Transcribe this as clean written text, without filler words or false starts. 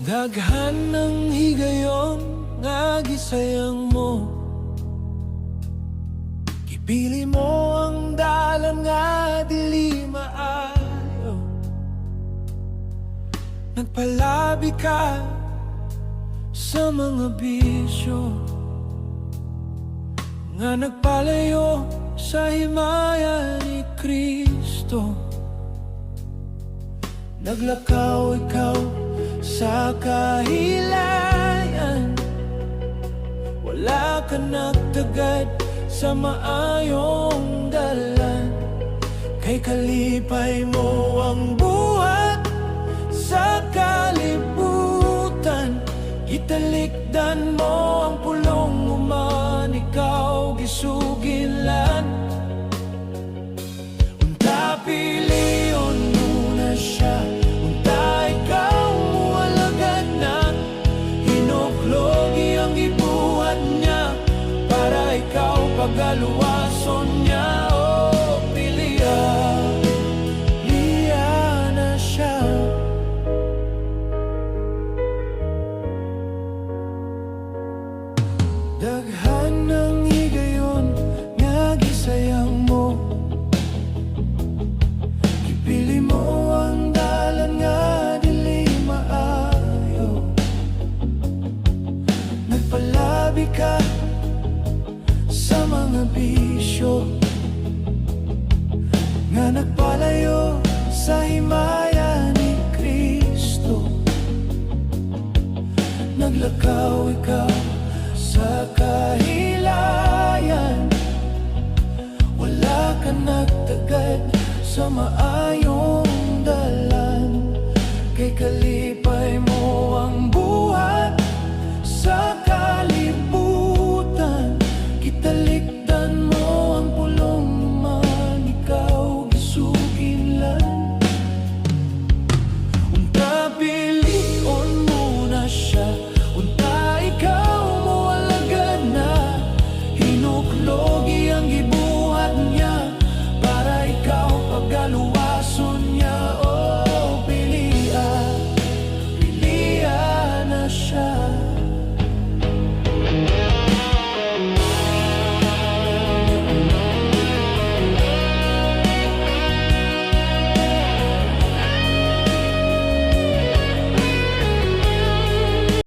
Daghan ng higayon nga gisayang mo, gipili mo ang dalan nga dili maayo. Nagpalabi ka sa mga bisyo nga nagpalayo sa himaya ni Kristo. Naglakaw ikaw sa kahilayan, wala ka nagtagad sa maayong dalan. Kay kalipay mo ang buhat sa kalibutan, gitalikdan mo ang pulong uman, ikaw gisuginlan. Unta piliyon muna siya, unta ikaw mualagad na, hinuklog iyang ibuhat niya para ikaw pagaluwason niya. Oh, piliya na siya. Daghan ng higayon nga gisayang mo, gipili mo ang dalan nga dili maayo. Nagpalabi ka sa mga bisyo nga nagpalayo sa himaya ni Kristo. Naglakaw ikaw sa kahilayan, wala ka nagtagad sa maayong dalan. Kay kalipay